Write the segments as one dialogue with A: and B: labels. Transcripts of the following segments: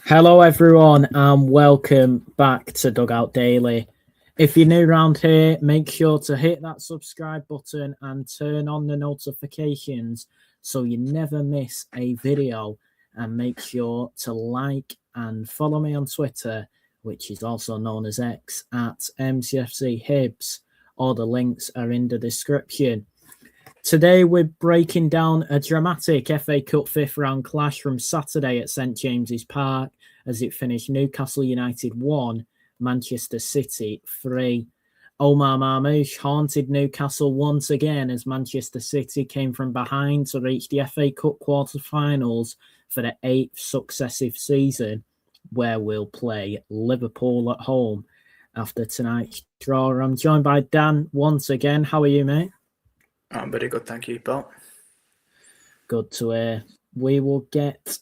A: Hello, everyone, and welcome back to Dugout Daily. If you're new around here, make sure to hit that subscribe button and turn on the notifications so you never miss a video. And make sure to like and follow me on Twitter, which is also known as X, at MCFC Hibs. All the links are in the description. Today, we're breaking down a dramatic FA Cup fifth round clash from Saturday at St James's Park as it finished Newcastle United 1, Manchester City 3. Omar Marmoush haunted Newcastle once again as Manchester City came from behind to reach the FA Cup quarter-finals for the 8th successive season, where we'll play Liverpool at home after tonight's draw. I'm joined by Dan once again. How are you, mate?
B: I'm very good, thank you, Bill.
A: Good to hear. We will get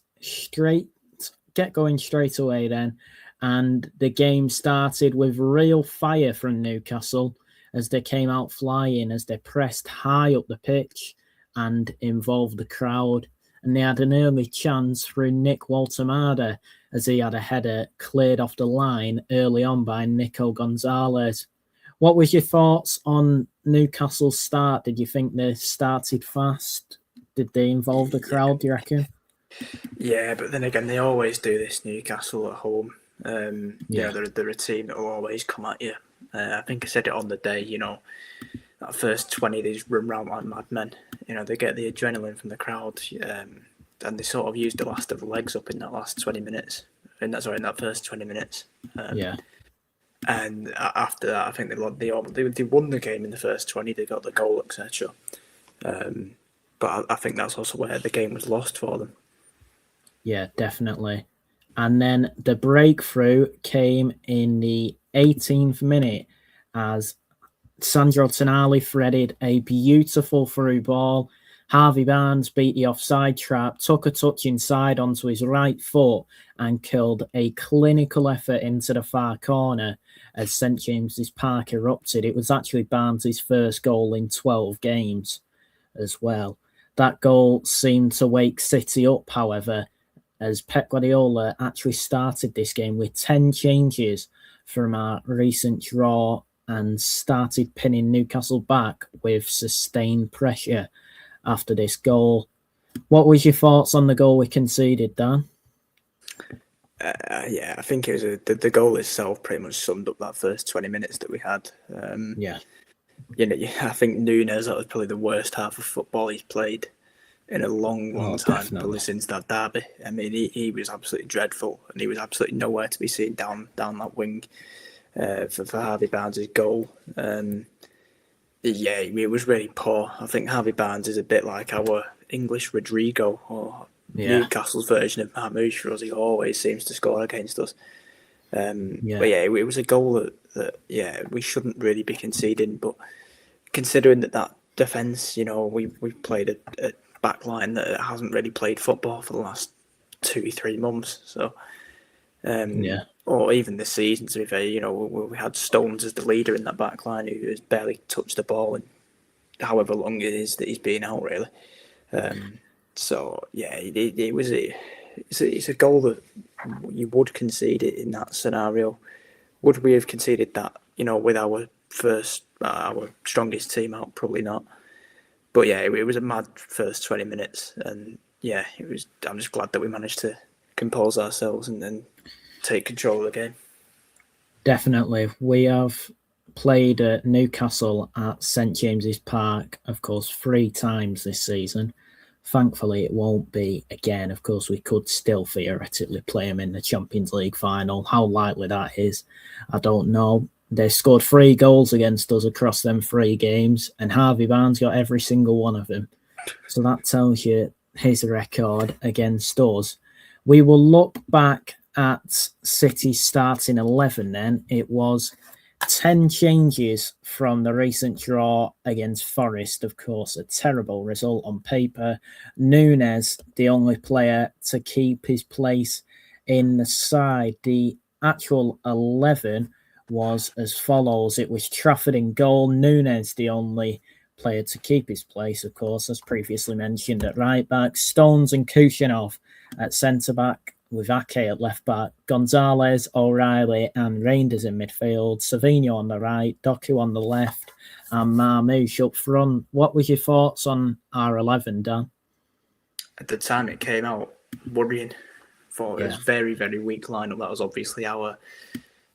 A: going straight away then. And the game started with real fire from Newcastle as they came out flying, as they pressed high up the pitch and involved the crowd. And they had an early chance through Nick Waltemada as he had a header cleared off the line early on by Nico Gonzalez. What was your thoughts on Newcastle's start? Did you think they started fast? Did they involve the crowd, do you reckon?
B: Yeah, but then again, they always do this, Newcastle at home. They're a team that will always come at you. I think I said it on the day, that first 20, they just run around like madmen. They get the adrenaline from the crowd, and they sort of used the last of the legs up in that last 20 minutes. In that first 20 minutes. And after that, I think they won the game in the first 20. They got the goal, etc. But I think that's also where the game was lost for them.
A: Yeah, definitely. And then the breakthrough came in the 18th minute as Sandro Tonali threaded a beautiful through ball. Harvey Barnes beat the offside trap, took a touch inside onto his right foot and killed a clinical effort into the far corner as St James's Park erupted. It was actually Barnes' first goal in 12 games as well. That goal seemed to wake City up, however, as Pep Guardiola actually started this game with 10 changes from our recent draw and started pinning Newcastle back with sustained pressure after this goal. What was your thoughts on the goal we conceded, Dan?
B: I think it was the goal itself pretty much summed up that first 20 minutes that we had. I think Nunes, that was probably the worst half of football he's played in a long time, probably since that derby. I mean, he was absolutely dreadful, and he was absolutely nowhere to be seen down that wing for Harvey Barnes' goal. It was really poor. I think Harvey Barnes is a bit like our English Rodrigo or Newcastle's version of Marmoush for us. He always seems to score against us. But it was a goal that we shouldn't really be conceding. But considering that defence, we played a back line that hasn't really played football for the last 2-3 months. So, or even this season, to be fair, we had Stones as the leader in that back line who has barely touched the ball in however long it is that he's been out, really. It's a goal that you would concede it in that scenario. Would we have conceded that, with our strongest team out? Probably not. But it was a mad first 20 minutes, and it was. I'm just glad that we managed to compose ourselves and then take control of the game.
A: Definitely. We have played at Newcastle at St James's Park, of course, 3 times this season. Thankfully, it won't be again. Of course, we could still theoretically play them in the Champions League final. How likely that is, I don't know. They scored 3 goals against us across them 3 games, and Harvey Barnes got every single one of them. So that tells you his record against us. We will look back at City's starting 11 then. It was 10 changes from the recent draw against Forest, of course, a terrible result on paper. Nunes, the only player to keep his place in the side. The actual 11 was as follows. It was Trafford in goal, Nunes the only player to keep his place, of course, as previously mentioned, at right back, Stones and Kuchinov at centre back, with Ake at left back, Gonzalez, O'Reilly, and Reinders in midfield, Savinho on the right, Doku on the left, and Marmoush up front. What was your thoughts on our 11, Dan?
B: At the time it came out, worrying. Thought it was very, very weak lineup. That was obviously our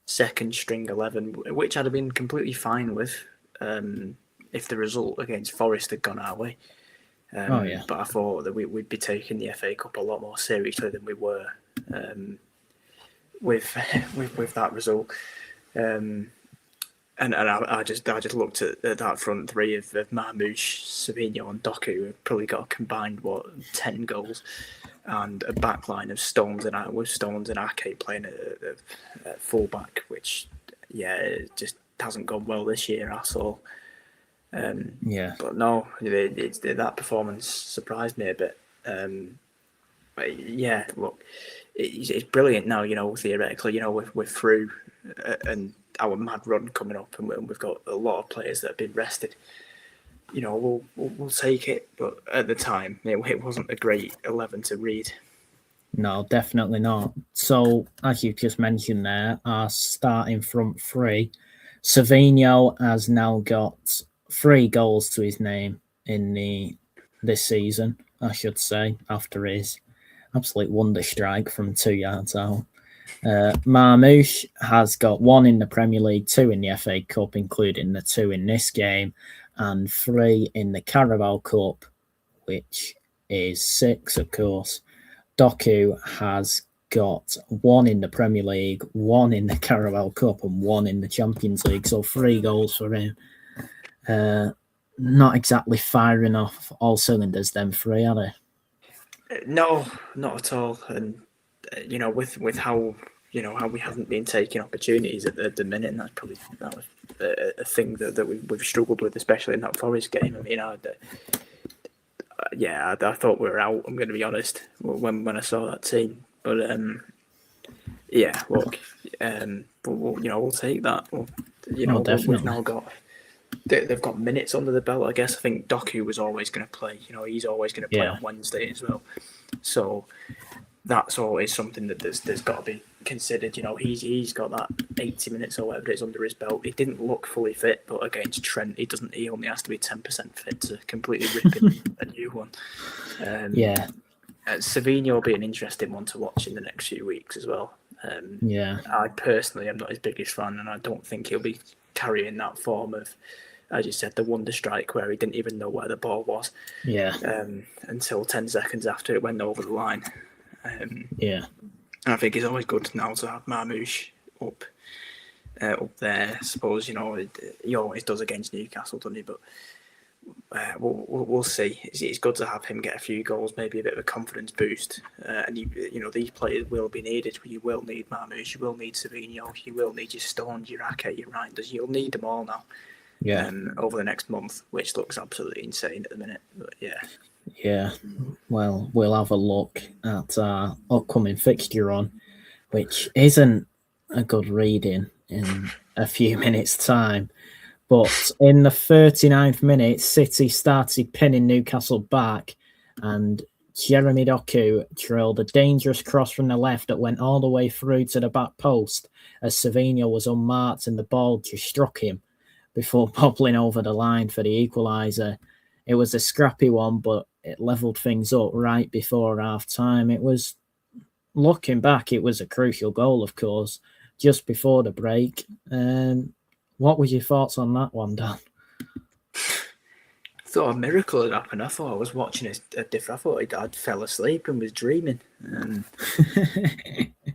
B: second string 11, which I'd have been completely fine with if the result against Forest had gone our way. But I thought that we'd be taking the FA Cup a lot more seriously than we were with that result. And I just looked at that front three of Marmoush, Savinho, and Doku, who probably got a combined 10 goals, and a backline of Stones and Ake playing at fullback, which it just hasn't gone well this year at all. But no, that performance surprised me a bit. Look, it's brilliant now. Theoretically, we're through, and our mad run coming up, and we've got a lot of players that have been rested. We'll take it, but at the time, it wasn't a great 11 to read.
A: No, definitely not. So, as you just mentioned there, our starting front three, Savinho has now got 3 goals to his name in this season, I should say, after his absolute wonder strike from 2 yards out. Marmoush has got 1 in the Premier League, 2 in the FA Cup, including the 2 in this game, and 3 in the Carabao Cup, which is 6, of course. Doku has got 1 in the Premier League, 1 in the Carabao Cup, and 1 in the Champions League, so 3 goals for him. Not exactly firing off all cylinders, them 3, are they?
B: No, not at all. And with how we haven't been taking opportunities at the minute, and that was a thing that we've struggled with, especially in that Forest game. I mean, I thought we were out. I'm going to be honest when I saw that team, but look, we'll take that.
A: Definitely.
B: We've now got. They've got minutes under the belt, I guess. I think Doku was always going to play. He's always going to play on Wednesday as well. So that's always something that there's got to be considered. He's got that 80 minutes or whatever it is under his belt. He didn't look fully fit, but against Trent, he doesn't. He only has to be 10% fit to completely rip him a new one. Savinho will be an interesting one to watch in the next few weeks as well. I personally am not his biggest fan, and I don't think he'll be carrying that form of, as you said, the wonder strike where he didn't even know where the ball was. Until 10 seconds after it went over the line. I think it's always good now to have Marmoush up there. I suppose he always does against Newcastle, doesn't he? But we'll see. It's good to have him get a few goals, maybe a bit of a confidence boost. And these players will be needed. You will need Marmoush, you will need Savinho, you will need your Stones, your Ake, your Reinders. You'll need them all now. Over the next month, which looks absolutely insane at the minute. But
A: well, we'll have a look at our upcoming fixture run, which isn't a good reading in a few minutes' time. But in the 39th minute, City started pinning Newcastle back, and Jeremy Doku drilled a dangerous cross from the left that went all the way through to the back post as Savinho was unmarked and the ball just struck him before popping over the line for the equaliser. It was a scrappy one, but it levelled things up right before half-time. It was, looking back, it was a crucial goal, of course, just before the break. What were your thoughts on that one, Dan?
B: I thought a miracle had happened. I thought I was watching a different. I thought I'd fell asleep and was dreaming.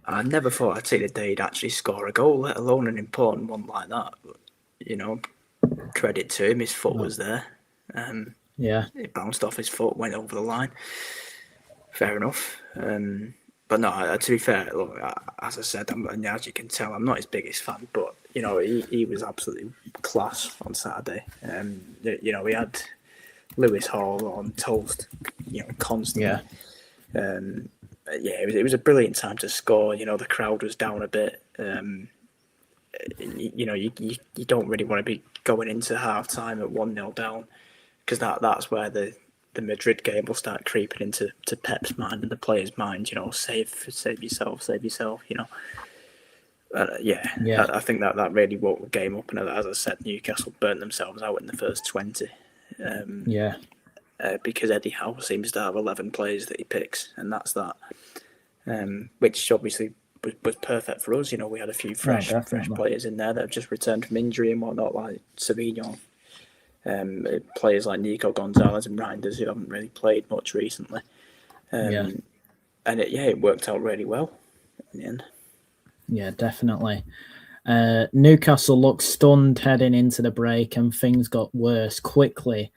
B: I never thought I'd see the day he'd actually score a goal, let alone an important one like that. But, credit to him, his foot was there. It bounced off his foot, went over the line. Fair enough. But no, to be fair, look, as I said, as you can tell, I'm not his biggest fan, but he was absolutely class on Saturday. He had Lewis Hall on toast, constantly. It was a brilliant time to score. The crowd was down a bit. You don't really want to be going into half time at 1-0 down, because that's where the the Madrid game will start creeping into Pep's mind and the players' mind. Save yourself. I think that really woke the game up, and as I said, Newcastle burnt themselves out in the first 20. Because Eddie Howe seems to have 11 players that he picks, and that's that. Which obviously was perfect for us. We had a few fresh players in there that have just returned from injury and whatnot, like Savinho. Players like Nico Gonzalez and Reinders, who haven't really played much recently. And it worked out really well in the end.
A: Yeah, definitely. Newcastle looked stunned heading into the break, and things got worse quickly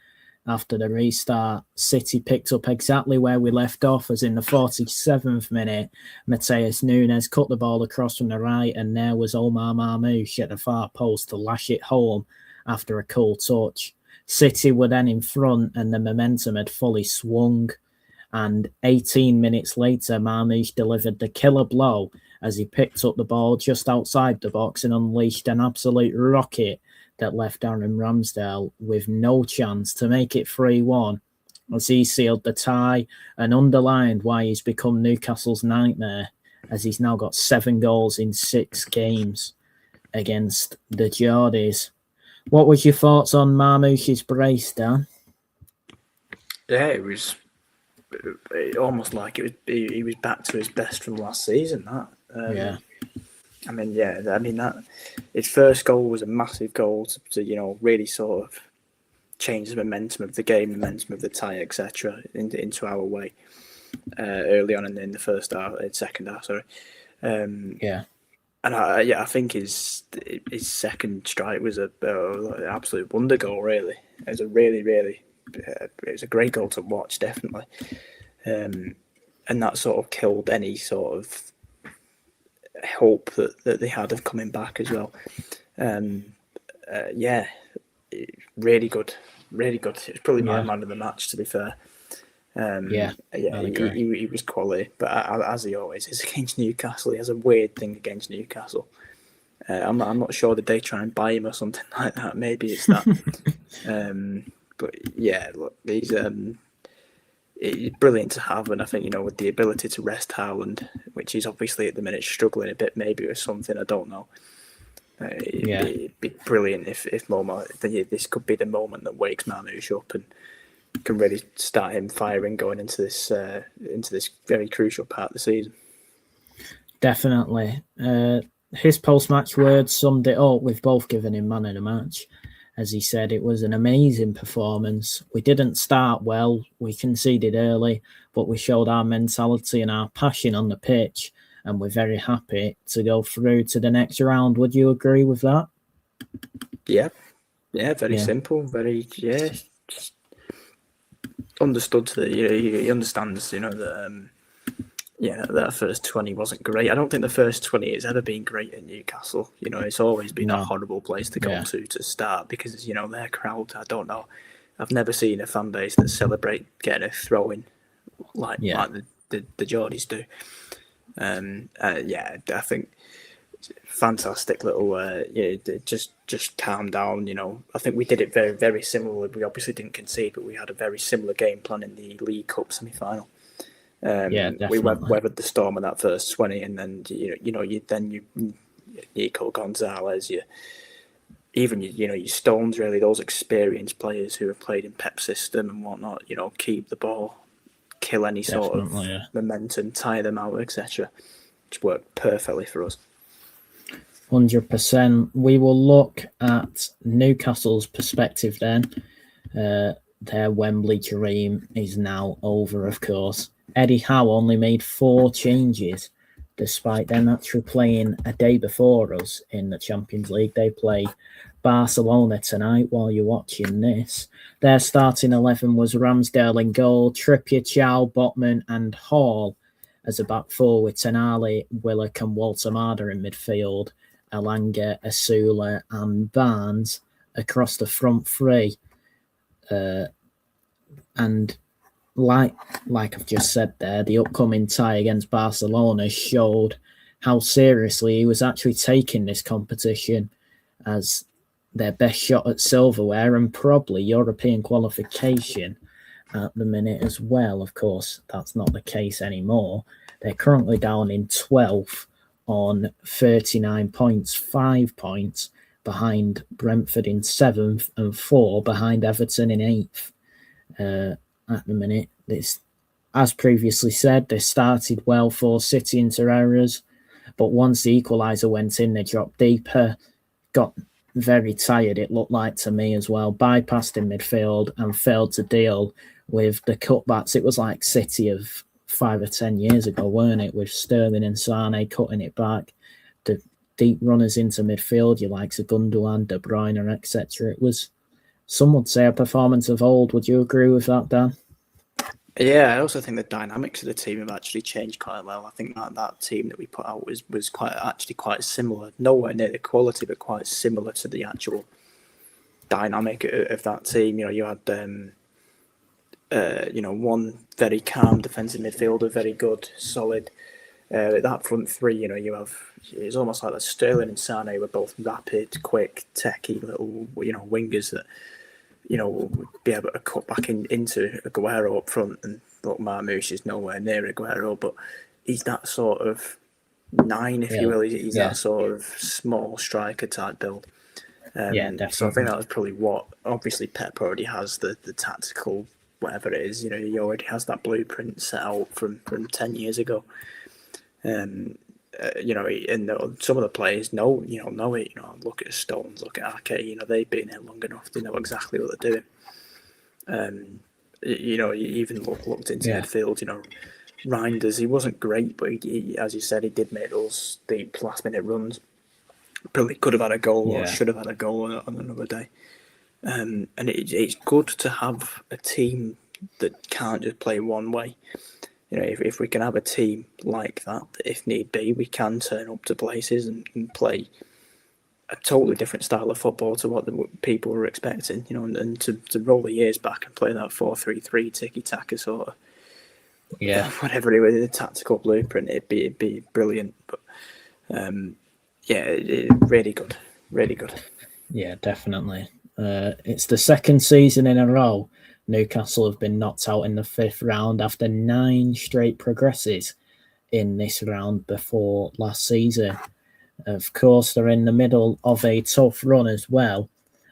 A: after the restart. City picked up exactly where we left off, as in the 47th minute, Mateus Nunes cut the ball across from the right, and there was Omar Marmoush at the far post to lash it home after a cool touch. City were then in front, and the momentum had fully swung. And 18 minutes later, Marmoush delivered the killer blow as he picked up the ball just outside the box and unleashed an absolute rocket that left Aaron Ramsdale with no chance to make it 3-1, as he sealed the tie and underlined why he's become Newcastle's nightmare, as he's now got 7 goals in 6 games against the Geordies. What was your thoughts on Marmoush's brace, Dan?
B: Yeah, it was almost like he was back to his best from last season. That his first goal was a massive goal to really sort of change the momentum of the game, momentum of the tie, etc. into our way early on in the first half, second half. Sorry. And I think his second strike was an absolute wonder goal. Really, it was it was a great goal to watch, definitely. And that sort of killed any sort of hope that they had of coming back as well. Really good. It was probably my man of the match, to be fair. He was quality, but as he always is against Newcastle, he has a weird thing against Newcastle. I'm not sure that they try and buy him or something like that. Maybe it's that. But yeah, look, he's brilliant to have, and I think with the ability to rest Haaland, which he's obviously at the minute struggling a bit, maybe with something, I don't know. It'd be brilliant if this could be the moment that wakes Marmoush up and can really start him firing going into this very crucial part of the season.
A: Definitely. His post-match words summed it up, with both giving him man of the match. As he said, it was an amazing performance. We didn't start well. We conceded early, but we showed our mentality and our passion on the pitch, and we're very happy to go through to the next round. Would you agree with that?
B: Yeah. Very simple. Very just understood that he understands that first 20 wasn't great. I don't think the first 20 has ever been great at Newcastle. It's always been a horrible place to go to start, because their crowd, I don't know, I've never seen a fan base that celebrate getting a throw in like the Geordies do. I think fantastic little just calm down. I think we did it very, very similarly. We obviously didn't concede, but we had a very similar game plan in the League Cup semi-final. We weathered the storm of that first 20, and then you Nico Gonzalez, your Stones, really, those experienced players who have played in Pep's system and whatnot. Keep the ball, kill any sort of momentum, tire them out, etc. It's worked perfectly for us.
A: 100%. We will look at Newcastle's perspective then. Their Wembley dream is now over, of course. Eddie Howe only made 4 changes, despite them actually playing a day before us in the Champions League. They play Barcelona tonight while you're watching this. Their starting 11 was Ramsdale in goal, Trippier, Chow, Botman and Hall as a back four, with Tonali, Willock and Walter Marder in midfield, Elanga, Asula and Barnes across the front three. And like I've just said there, the upcoming tie against Barcelona showed how seriously he was actually taking this competition as their best shot at silverware and probably European qualification. at the minute as well. Of course, that's not the case anymore. They're currently down in 12th on 39 points, 5 points behind Brentford in 7th and 4 behind Everton in 8th at the minute. It's, as previously said, they started well for City into errors, but once the equaliser went in, they dropped deeper, got very tired, it looked like to me as well, bypassed in midfield and failed to deal with the cutbacks. It was like City of 5 or 10 years ago, weren't it, with Sterling and Sane cutting it back, the deep runners into midfield, your likes of Gundogan, De Bruyne, etc. It was, some would say, a performance of old. Would you agree with that, Dan?
B: Yeah, I also think the dynamics of the team have actually changed quite well. I think that team that we put out was quite similar. Nowhere near the quality, but quite similar to the actual dynamic of that team. You had one very calm defensive midfielder, very good, solid. That front three, you have, it's almost like that Sterling and Sane were both rapid, quick, techie little, wingers that, would be able to cut back into Aguero up front. And look, Marmoush is nowhere near Aguero, but he's that sort of 9, if you will. He's that sort of small striker type build.
A: Definitely.
B: So I think that was probably what, obviously Pep already has the tactical, whatever it is, he already has that blueprint set out from 10 years ago. And some of the players know it. Look at Stones, look at Ake. They've been here long enough. They know exactly what they're doing. You even looked into midfield. Reinders, he wasn't great, but he, as you said, he did make those deep last-minute runs. Probably could have had a goal or should have had a goal on another day. And it's good to have a team that can't just play one way. If we can have a team like that, if need be, we can turn up to places and play a totally different style of football to what the people were expecting, and to roll the years back and play that 4-3-3 tiki-taka sort of, whatever it was, the tactical blueprint, it'd be brilliant. But really good, really good.
A: Yeah, definitely. It's the second season in a row Newcastle have been knocked out in the 5th round after 9 straight progresses in this round before last season. Of course, they're in the middle of a tough run as well.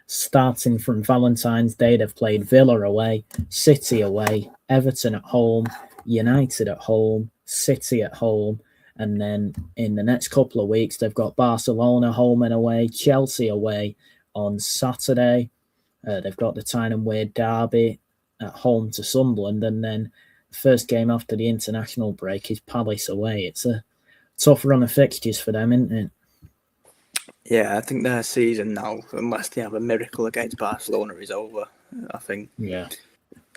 A: Starting from Valentine's Day, they've played Villa away, City away, Everton at home, United at home, City at home, and then in the next couple of weeks, they've got Barcelona home and away, Chelsea away on Saturday. They've got the Tyne and Wear derby at home to Sunderland, and then the first game after the international break is Palace away. It's a tough run of fixtures for them, isn't it?
B: Yeah, I think their season now, unless they have a miracle against Barcelona, is over. I think.
A: Yeah.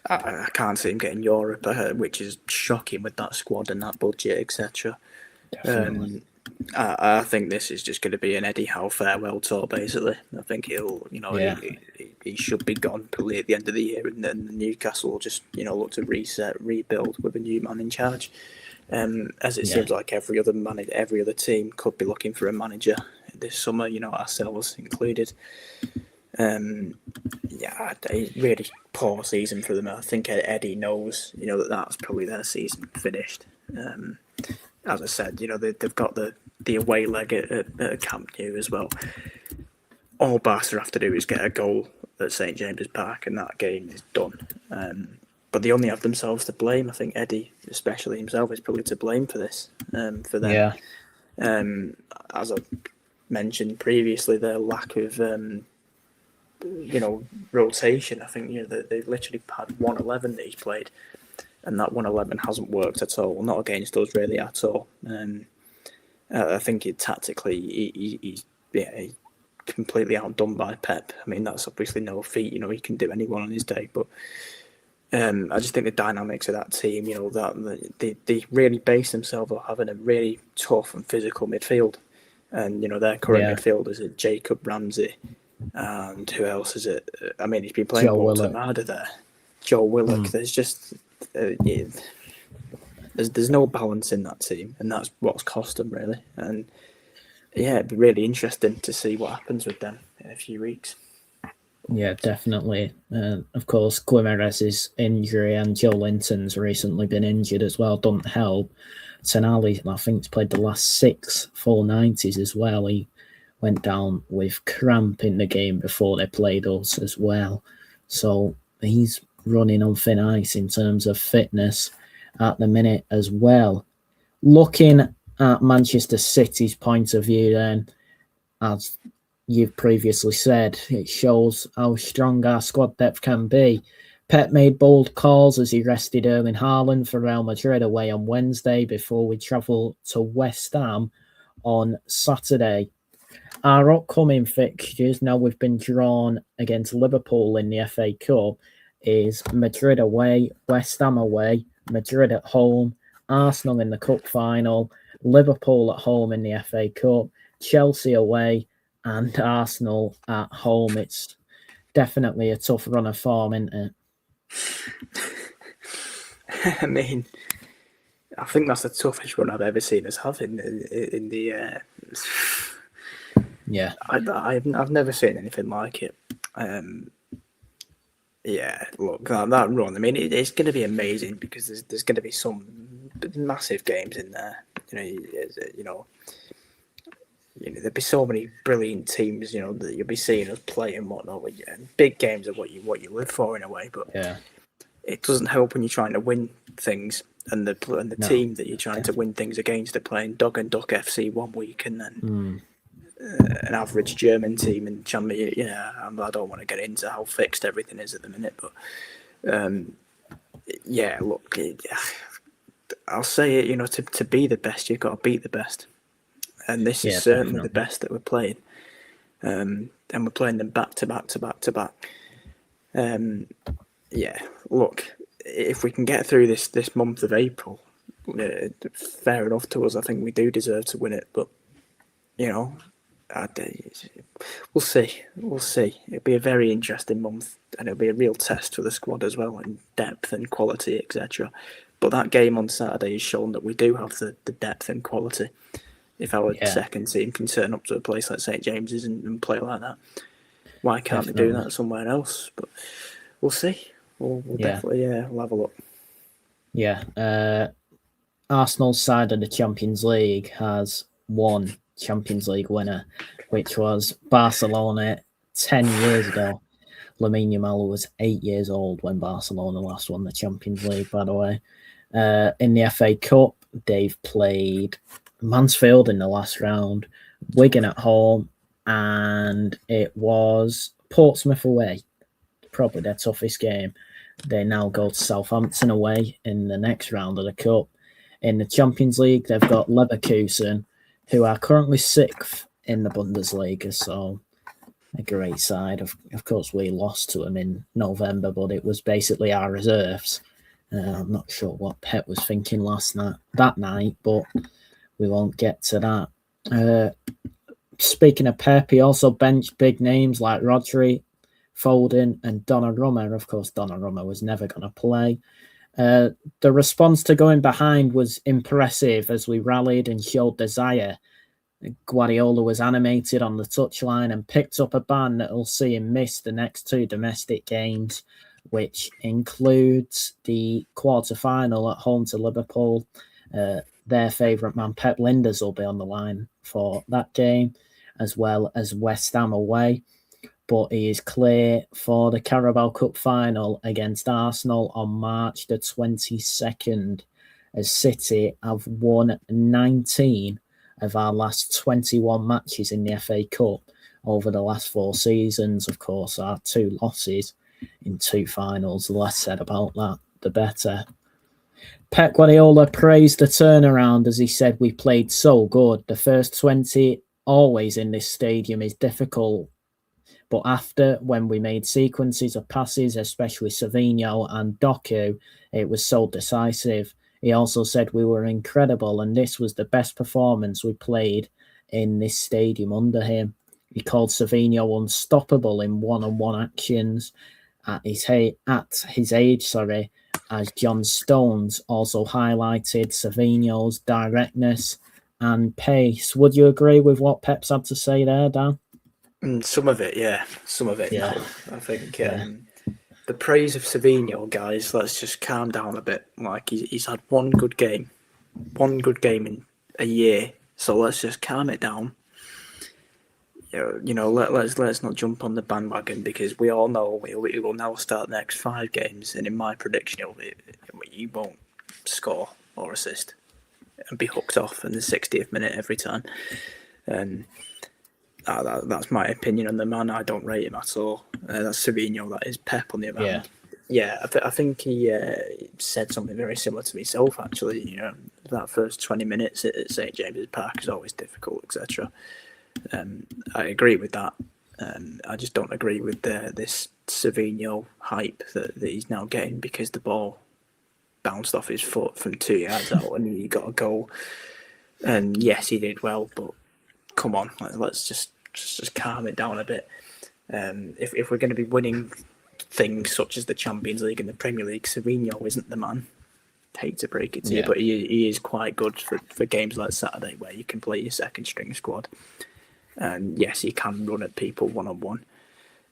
B: I can't see them getting Europe, which is shocking with that squad and that budget, etc.
A: Definitely.
B: I think this is just going to be an Eddie Howe farewell tour, basically. I think he'll, he should be gone probably at the end of the year, and then Newcastle will just, look to reset, rebuild with a new man in charge. As it seems like every other team could be looking for a manager this summer, ourselves included. A really poor season for them. I think Eddie knows, that that's probably their season finished. As I said, they've got the away leg at Camp Nou as well. All Barca have to do is get a goal at St James's Park, and that game is done. But they only have themselves to blame. I think Eddie, especially himself, is probably to blame for this. For them, as I mentioned previously, their lack of rotation. I think they've literally had 1-11 that he's played. And that 1-11 hasn't worked at all, not against us really at all. I think tactically he's completely outdone by Pep. I mean, that's obviously no feat. He can do anyone on his day. But I just think the dynamics of that team, that they really base themselves on having a really tough and physical midfield. And, their current midfielders are Jacob Ramsey. And who else is it? I mean, he's been playing Walter Marder there. Joe Willock. There's just... there's no balance in that team, and that's what's cost them really. And it'd be really interesting to see what happens with them in a few weeks.
A: Yeah, definitely. Of course, Guimarães' injury and Joe Linton's recently been injured as well. Doesn't help. Tonali, I think, has played the last 6 full 90s as well. He went down with cramp in the game before they played us as well. So he's running on thin ice in terms of fitness at the minute as well. Looking at Manchester City's point of view then, as you've previously said, it shows how strong our squad depth can be. Pep made bold calls as he rested Erling Haaland for Real Madrid away on Wednesday before we travel to West Ham on Saturday. Our upcoming fixtures, now we've been drawn against Liverpool in the FA Cup, is Madrid away, West Ham away, Madrid at home, Arsenal in the Cup final, Liverpool at home in the FA Cup, Chelsea away, and Arsenal at home. It's definitely a tough run of form, isn't it?
B: I mean, I think that's the toughest run I've ever seen us have in the.
A: Yeah,
B: I've never seen anything like it. Yeah, look, that run. I mean, it's going to be amazing because there's going to be some massive games in there. There'll be so many brilliant teams, that you'll be seeing us play and whatnot. Big games are what you live for in a way, but
A: yeah,
B: it doesn't help when you're trying to win things and the team that you're trying to win things against are playing Dog and Duck FC one week and then an average German team and I don't want to get into how fixed everything is at the minute, but look, I'll say it. To be the best, you've got to beat the best. And this is certainly the best that we're playing. And we're playing them back to back to back to back. Look, if we can get through this month of April, fair enough to us. I think we do deserve to win it. But, we'll see. We'll see. It'll be a very interesting month. And it'll be a real test for the squad as well, in depth and quality, etc. But that game on Saturday has shown that we do have the depth and quality. If our second team can turn up to a place like St James's and play like that, why can't they do that somewhere else? But we'll see. We'll definitely we'll have a look.
A: Yeah. Arsenal's side of the Champions League has one Champions League winner, which was Barcelona 10 years ago. Lamine Yamal was 8 years old when Barcelona last won the Champions League, by the way. In the FA Cup, they've played Mansfield in the last round, Wigan at home, and it was Portsmouth away. Probably their toughest game. They now go to Southampton away in the next round of the Cup. In the Champions League, they've got Leverkusen, who are currently 6th in the Bundesliga, so a great side. Of course, we lost to them in November, but it was basically our reserves. I'm not sure what Pep was thinking that night, but we won't get to that. Speaking of Pep, he also benched big names like Rodri, Foden, and Donnarumma. Of course, Donnarumma was never going to play. The response to going behind was impressive as we rallied and showed desire. Guardiola was animated on the touchline and picked up a ban that will see him miss the next 2 domestic games, which includes the quarter-final at home to Liverpool. Their favourite man, Pep Lijnders, will be on the line for that game, as well as West Ham away. But he is clear for the Carabao Cup final against Arsenal on March the 22nd, as City have won 19 of our last 21 matches in the FA Cup over the last 4 seasons. Of course, our 2 losses in 2 finals. The less said about that, the better. Pep Guardiola praised the turnaround as he said, "We played so good. The first 20 always in this stadium is difficult. But after, when we made sequences of passes, especially Savinho and Doku, it was so decisive." He also said, "We were incredible and this was the best performance we played in this stadium under him." He called Savinho unstoppable in one-on-one actions at his age, as John Stones also highlighted Savinho's directness and pace. Would you agree with what Pep's had to say there, Dan?
B: Some of it, yeah. Some of it,
A: Yeah.
B: no. I think the praise of Savinho, guys, let's just calm down a bit. Like, he's had one good game in a year, so let's just calm it down. Let's not jump on the bandwagon, because we all know he will now start the next 5 games, and in my prediction, he won't score or assist and be hooked off in the 60th minute every time. That's my opinion on the man. I don't rate him at all. That's Savinho. That is Pep on the other hand. Yeah, I think he said something very similar to myself, actually. That first 20 minutes at St James's Park is always difficult, etc. I agree with that. I just don't agree with this Savinho hype that he's now getting, because the ball bounced off his foot from 2 yards out and he got a goal. And yes, he did well, but come on, let's just calm it down a bit. If we're going to be winning things such as the Champions League and the Premier League, Savinho isn't the man. Hate to break it to you, but he is quite good for games like Saturday, where you can play your second string squad. And yes, he can run at people one-on-one,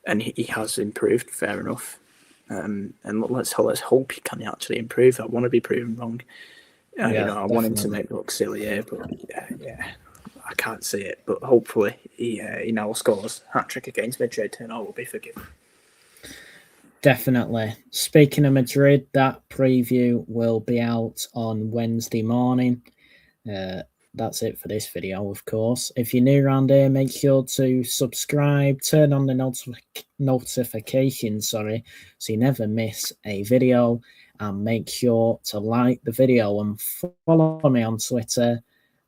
B: and he has improved, fair enough. And let's hope he can actually improve. I want to be proven wrong. I want him to make it look silly here, but yeah, I can't see it. But hopefully he now scores hat-trick against Madrid, and all will be forgiven.
A: Definitely. Speaking of Madrid, that preview will be out on Wednesday morning. That's it for this video, of course. If you're new around here, make sure to subscribe, turn on the notifications, so you never miss a video, and make sure to like the video and follow me on Twitter,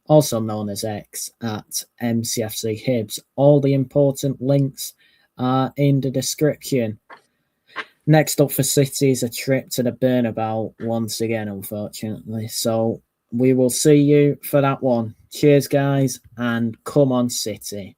A: also known as X, at MCFC Hibs. All the important links are in the description. Next up for City is a trip to the Bernabeu once again, unfortunately. So we will see you for that one. Cheers, guys, and come on, City.